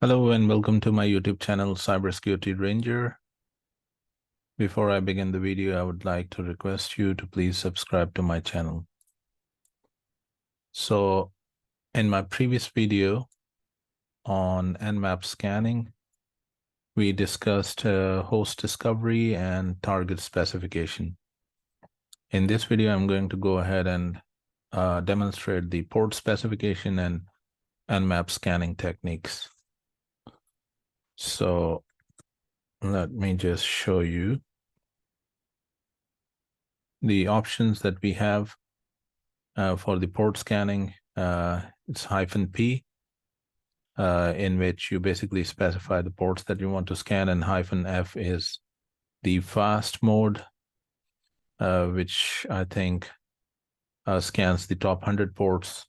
Hello and welcome to my YouTube channel, Cybersecurity Ranger. Before I begin the video, I would like to request you to please subscribe to my channel. So in my previous video on NMAP scanning, we discussed host discovery and target specification. In this video, I'm going to go ahead and demonstrate the port specification and NMAP scanning techniques. So let me just show you the options that we have for the port scanning. It's -P, in which you basically specify the ports that you want to scan, and -F is the fast mode, which I think scans the top 100 ports.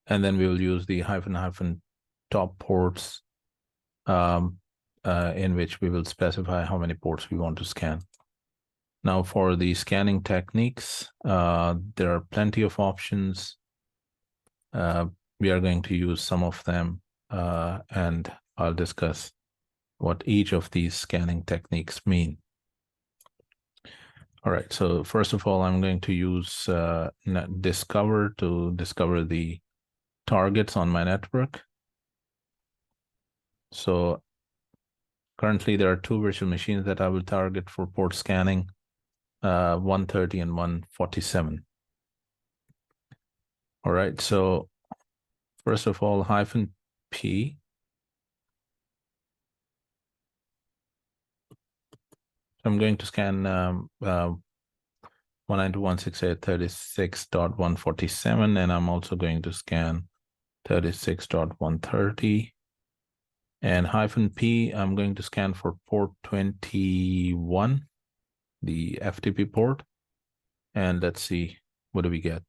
And then we will use the -, top ports, in which we will specify how many ports we want to scan. Now for the scanning techniques, there are plenty of options. We are going to use some of them, and I'll discuss what each of these scanning techniques mean. All right, so first of all, I'm going to use Discover to discover the targets on my network. So currently there are two virtual machines that I will target for port scanning, 130 and 147. All right, so first of all, -P. I'm going to scan 192.168.36.147, and I'm also going to scan 36.130. And -P, I'm going to scan for port 21, the FTP port. And let's see, what do we get?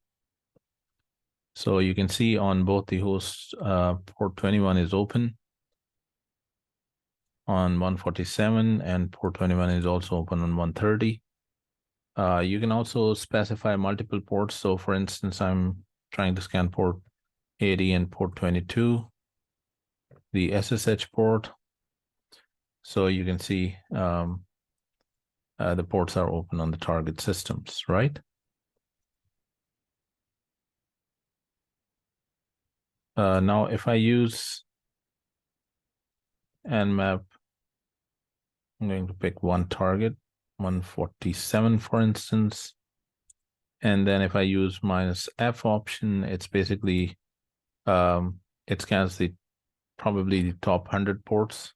So you can see on both the hosts, port 21 is open on 147, and port 21 is also open on 130. You can also specify multiple ports. So for instance, I'm trying to scan port 80 and port 22, the SSH port. So you can see the ports are open on the target systems, right? Now, if I use NMAP, I'm going to pick one target, 147, for instance. And then if I use -F option, it's basically, it scans probably the top 100 ports.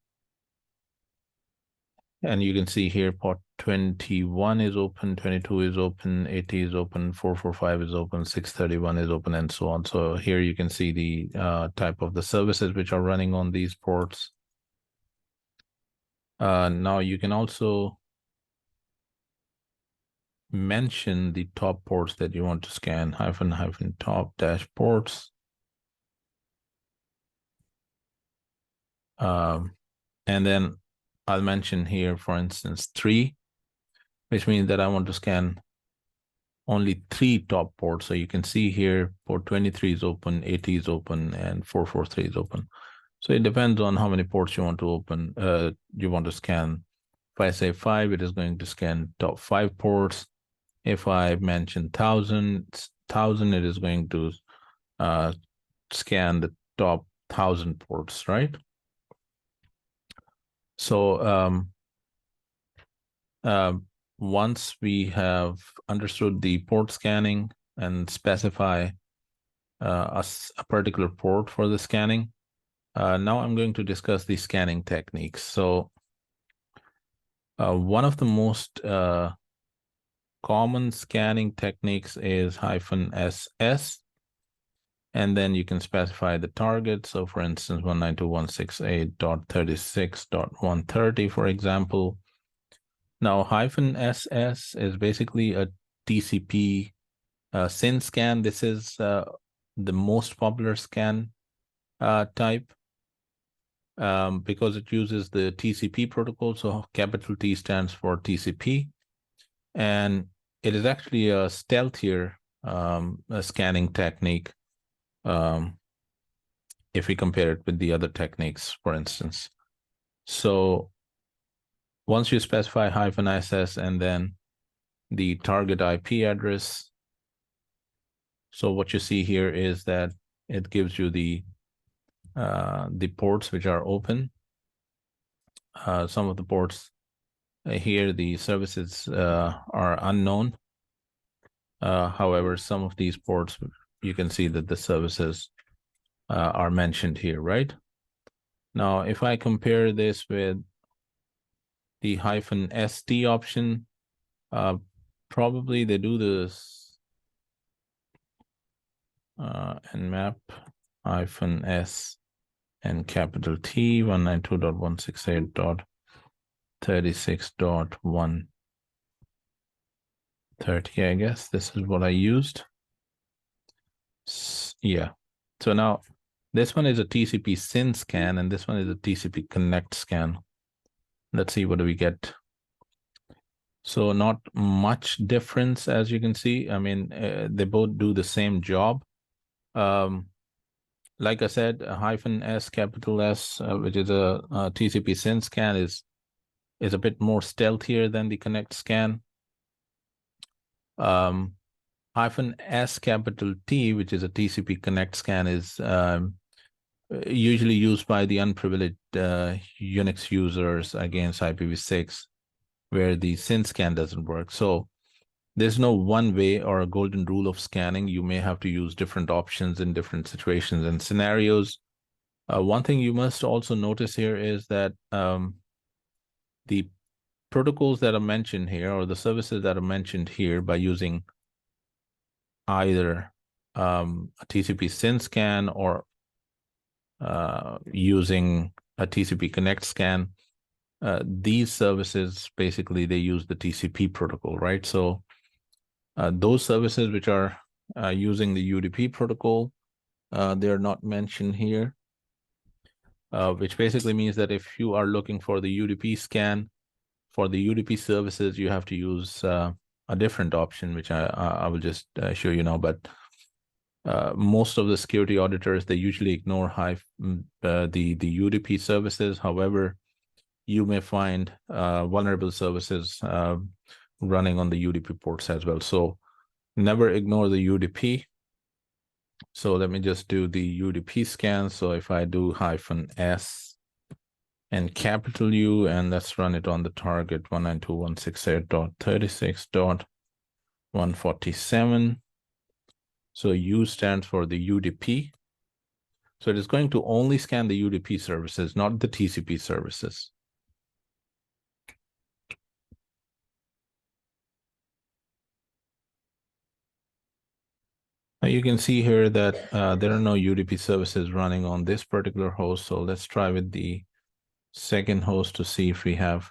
And you can see here, port 21 is open, 22 is open, 80 is open, 445 is open, 631 is open, and so on. So here you can see the type of the services which are running on these ports. Now you can also mention the top ports that you want to scan, -top dash ports. And then I'll mention here, for instance, 3, which means that I want to scan only 3 top ports. So you can see here, port 23 is open, 80 is open, and 443 is open. So it depends on how many ports you want to open, you want to scan. If I say 5, it is going to scan top 5 ports. If I mention 1,000, it is going to scan the top 1,000 ports, right? So once we have understood the port scanning and specify a particular port for the scanning, now I'm going to discuss the scanning techniques. So one of the most common scanning techniques is -SS, and then you can specify the target. So for instance, 192.168.36.130, for example. Now -SS is basically a TCP SYN scan. This is the most popular scan type, because it uses the TCP protocol. So capital T stands for TCP. And it is actually a stealthier a scanning technique if we compare it with the other techniques, for instance. So once you specify -SS and then the target IP address, so what you see here is that it gives you the ports which are open. Some of the ports here, the services are unknown. However, some of these ports, you can see that the services are mentioned here, right? Now, if I compare this with the -ST option, probably they do this NMAP -S and capital T 192.168.36.130, I guess this is what I used. Yeah. So now this one is a TCP SYN scan and this one is a TCP Connect scan. Let's see, what do we get? So not much difference, as you can see. I mean, they both do the same job. Like I said, -S, capital S, which is a TCP SYN scan, is a bit more stealthier than the Connect scan. -S, capital T, which is a TCP Connect scan, is usually used by the unprivileged Unix users against IPv6, where the SYN scan doesn't work. So there's no one way or a golden rule of scanning. You may have to use different options in different situations and scenarios. One thing you must also notice here is that the protocols that are mentioned here, or the services that are mentioned here, by using either a TCP SYN scan or using a TCP Connect scan, these services, basically, they use the TCP protocol, right? So those services which are using the UDP protocol, they are not mentioned here, which basically means that if you are looking for the UDP scan for the UDP services, you have to use a different option, which I will just show you now. But most of the security auditors, they usually ignore the UDP services. However, you may find vulnerable services running on the UDP ports as well. So never ignore the UDP. So let me just do the UDP scan. So if I do -S and capital U, and let's run it on the target 192.168.36.147. So U stands for the UDP. So it is going to only scan the UDP services, not the TCP services. Now you can see here that there are no UDP services running on this particular host. So let's try with the second host to see if we have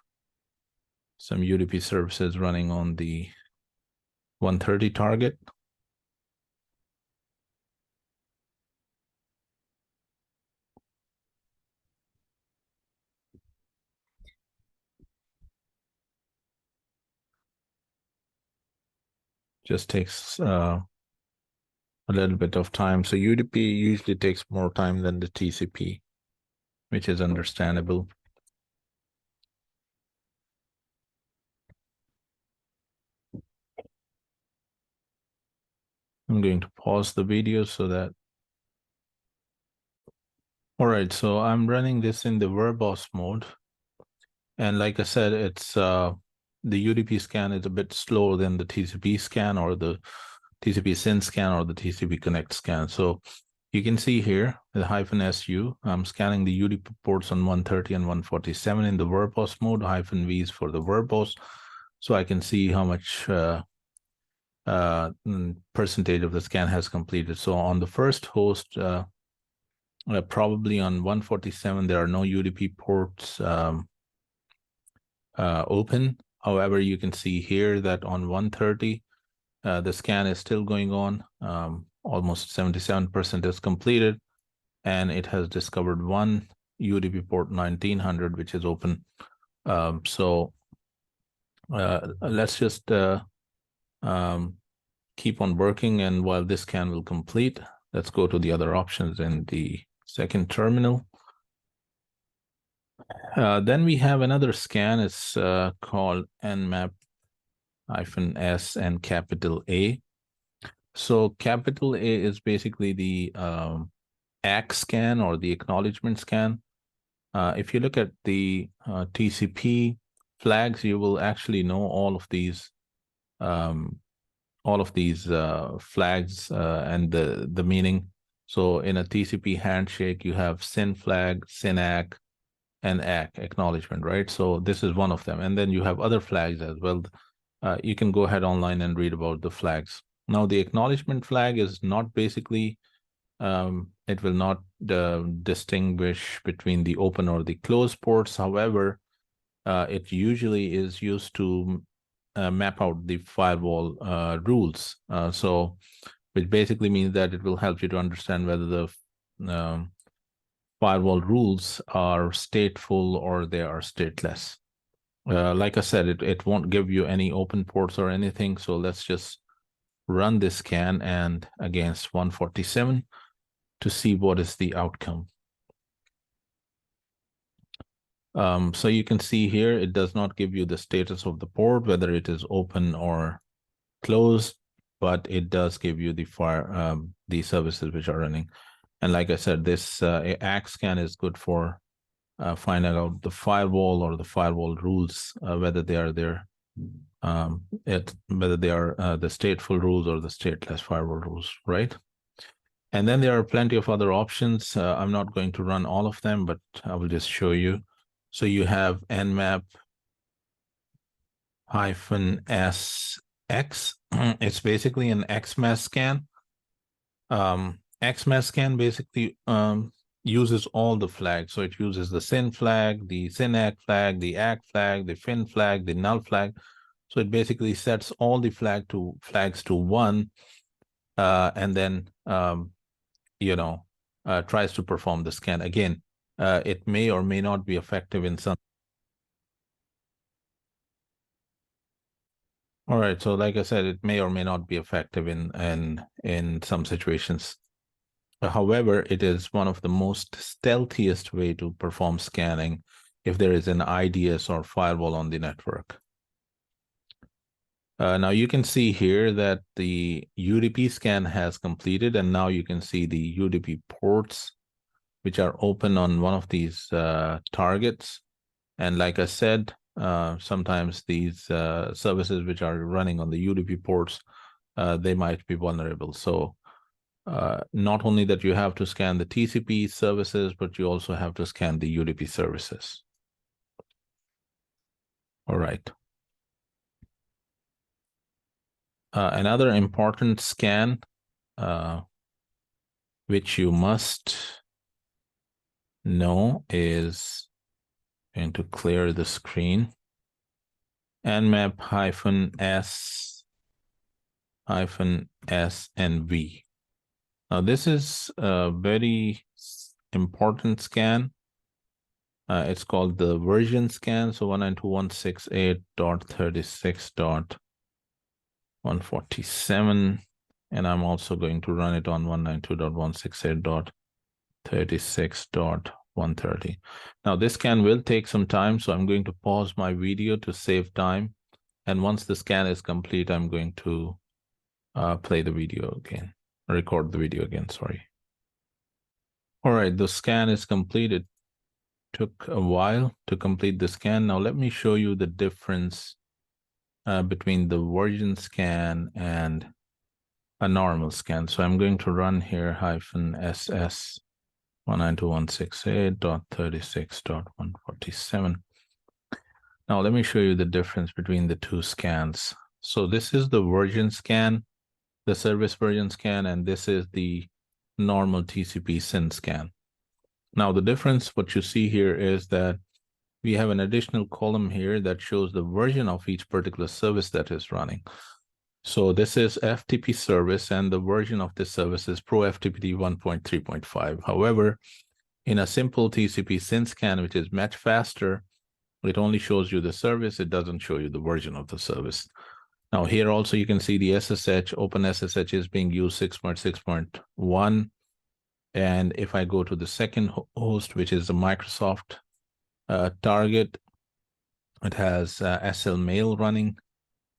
some UDP services running on the 130 target. Just takes a little bit of time. So UDP usually takes more time than the TCP, which is understandable. I'm going to pause the video so that. All right, so I'm running this in the verbose mode. And like I said, it's the UDP scan is a bit slower than the TCP scan or the TCP SYN scan or the TCP Connect scan. So you can see here the -SU, I'm scanning the UDP ports on 130 and 147 in the verbose mode. -V is for the verbose. So I can see how much percentage of the scan has completed. So on the first host, probably on 147, there are no UDP ports open. However, you can see here that on 130, the scan is still going on. Almost 77% is completed, and it has discovered one UDP port 1900, which is open. So let's just keep on working, and while this scan will complete, let's go to the other options in the second terminal. Then we have another scan. It's called NMAP -S and capital A. So capital A is basically the ACK scan or the acknowledgement scan. If you look at the TCP flags, you will actually know all of these flags and the meaning. So in a TCP handshake, you have SYN flag, SYN ACK, and ACK acknowledgement, right? So this is one of them. And then you have other flags as well. You can go ahead online and read about the flags. Now, the acknowledgement flag is not basically, it will not distinguish between the open or the closed ports. However, it usually is used to map out the firewall rules. So which basically means that it will help you to understand whether the firewall rules are stateful or they are stateless. Like I said, it won't give you any open ports or anything. So let's just run this scan and against 147 to see what is the outcome. So you can see here, it does not give you the status of the port, whether it is open or closed, but it does give you the services which are running. And like I said, this ACK scan is good for finding out the firewall or the firewall rules, whether they are there, whether they are the stateful rules or the stateless firewall rules, right? And then there are plenty of other options. I'm not going to run all of them, but I will just show you. So you have NMAP -SX. It's basically an XMAS scan. XMAS scan basically uses all the flags. So it uses the SYN flag, the SYN ACK flag, the ACK flag, the FIN flag, the null flag. So it basically sets all the flags to 1, and then tries to perform the scan. Again, it may or may not be effective in some. All right, so like I said, it may or may not be effective in some situations. However, it is one of the most stealthiest way to perform scanning if there is an IDS or firewall on the network. Now you can see here that the UDP scan has completed, and now you can see the UDP ports which are open on one of these targets. And like I said, sometimes these services which are running on the UDP ports, they might be vulnerable. So not only that you have to scan the TCP services, but you also have to scan the UDP services. All right. Another important scan, which you must know, is going to clear the screen. NMAP -S and V. Now this is a very important scan. It's called the version scan. So 192.168.36.147. And I'm also going to run it on 192.168.36.130. Now this scan will take some time, so I'm going to pause my video to save time. And once the scan is complete, I'm going to play the video again, record the video again, sorry. All right, the scan is completed. Took a while to complete the scan. Now let me show you the difference between the version scan and a normal scan. So I'm going to run here -SS 192.168.36.147. Now let me show you the difference between the two scans. So this is the version scan, the service version scan, and this is the normal TCP SYN scan. Now the difference, what you see here is that we have an additional column here that shows the version of each particular service that is running. So this is FTP service, and the version of this service is Pro FTP 1.3.5. However, in a simple TCP SYN scan, which is much faster, it only shows you the service. It doesn't show you the version of the service. Now here also you can see the SSH, open SSH is being used 6.6.1. And if I go to the second host, which is the Microsoft target, it has SL Mail running,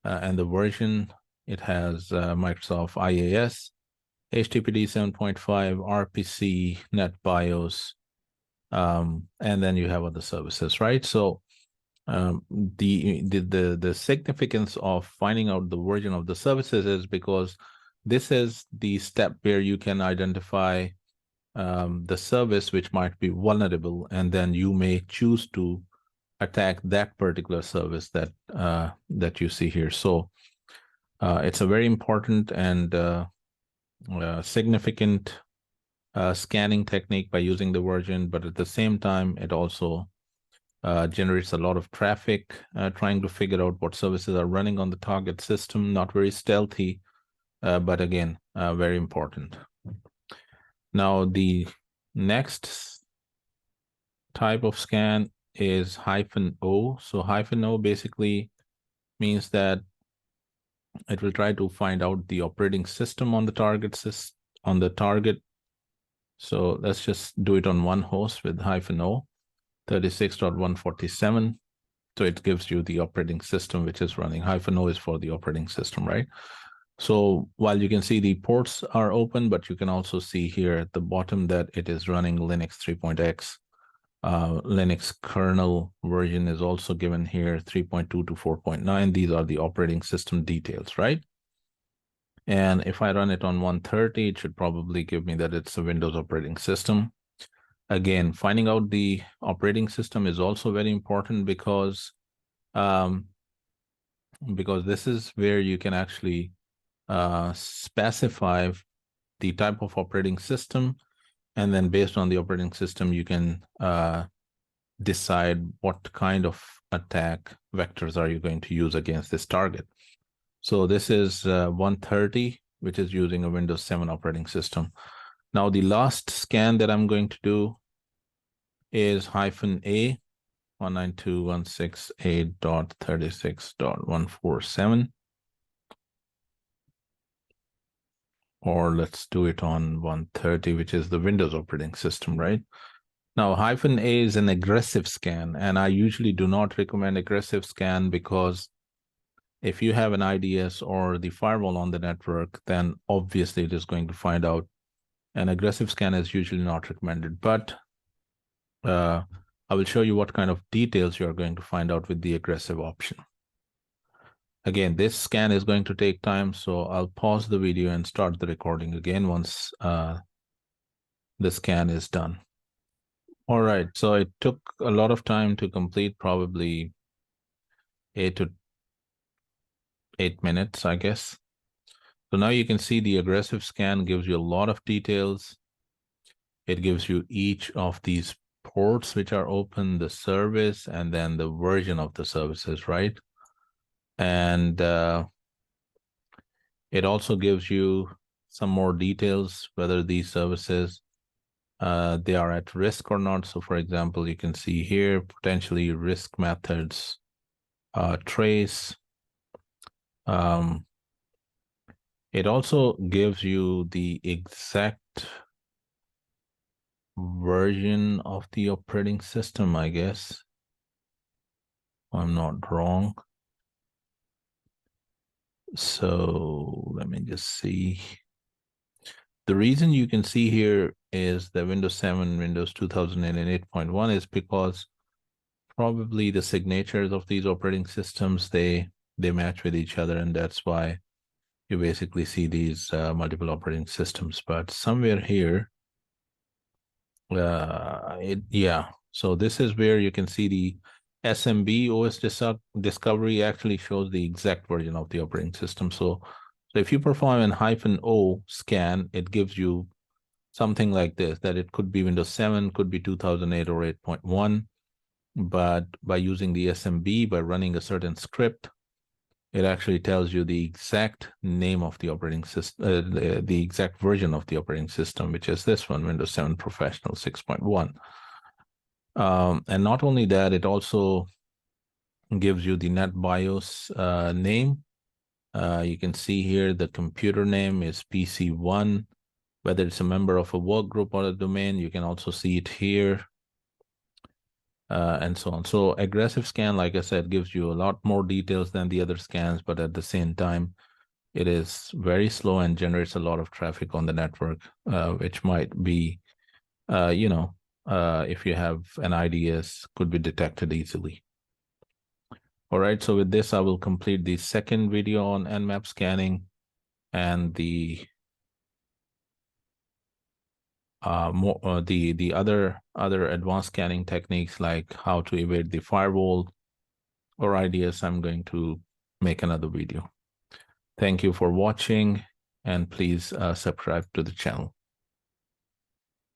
and the version, it has Microsoft IAS, HTTPD 7.5, RPC, NetBIOS, and then you have other services, right? So the significance of finding out the version of the services is because this is the step where you can identify the service which might be vulnerable, and then you may choose to attack that particular service that that you see here. So it's a very important and significant scanning technique by using the version, but at the same time, it also generates a lot of traffic trying to figure out what services are running on the target system. Not very stealthy, but again, very important. Now, the next type of scan is -O. So -O basically means that it will try to find out the operating system on the target So let's just do it on one host with -O, 36.147. So it gives you the operating system which is running. -O is for the operating system, right? So while you can see the ports are open, but you can also see here at the bottom that it is running Linux 3.x. Linux kernel version is also given here, 3.2 to 4.9. These are the operating system details, right? And if I run it on 130, it should probably give me that it's a Windows operating system. Again, finding out the operating system is also very important because this is where you can actually specify the type of operating system, and then based on the operating system, you can decide what kind of attack vectors are you going to use against this target. So this is 130, which is using a Windows 7 operating system. Now, the last scan that I'm going to do is -A, 192.168.36.147. Or let's do it on 130, which is the Windows operating system, right? Now, -A is an aggressive scan, and I usually do not recommend aggressive scan because if you have an IDS or the firewall on the network, then obviously it is going to find out. An aggressive scan is usually not recommended, but I will show you what kind of details you're going to find out with the aggressive option. Again, this scan is going to take time, so I'll pause the video and start the recording again once the scan is done. All right, so it took a lot of time to complete, probably 8 to 8 minutes, I guess. So now you can see the aggressive scan gives you a lot of details. It gives you each of these ports which are open, the service, and then the version of the services, right? And it also gives you some more details, whether these services, they are at risk or not. So for example, you can see here, potentially risk methods, trace. It also gives you the exact version of the operating system, I guess. I'm not wrong. So let me just see. The reason you can see here is the Windows 7, Windows 2008.1 is because probably the signatures of these operating systems, they match with each other, and that's why you basically see these multiple operating systems. But somewhere here, so this is where you can see the SMB OS discovery actually shows the exact version of the operating system. So if you perform an -O scan, it gives you something like this, that it could be Windows 7, could be 2008 or 8.1. But by using the SMB, by running a certain script, it actually tells you the exact name of the operating system, the exact version of the operating system, which is this one, Windows 7 Professional 6.1. And not only that, it also gives you the NetBIOS name. You can see here the computer name is PC1, whether it's a member of a work group or a domain. You can also see it here, and so on. So aggressive scan, like I said, gives you a lot more details than the other scans, but at the same time, it is very slow and generates a lot of traffic on the network, which might be, if you have an IDS, could be detected easily. All right, so with this, I will complete the second video on NMAP scanning and the other advanced scanning techniques, like how to evade the firewall or IDS. I'm going to make another video. Thank you for watching, and please subscribe to the channel.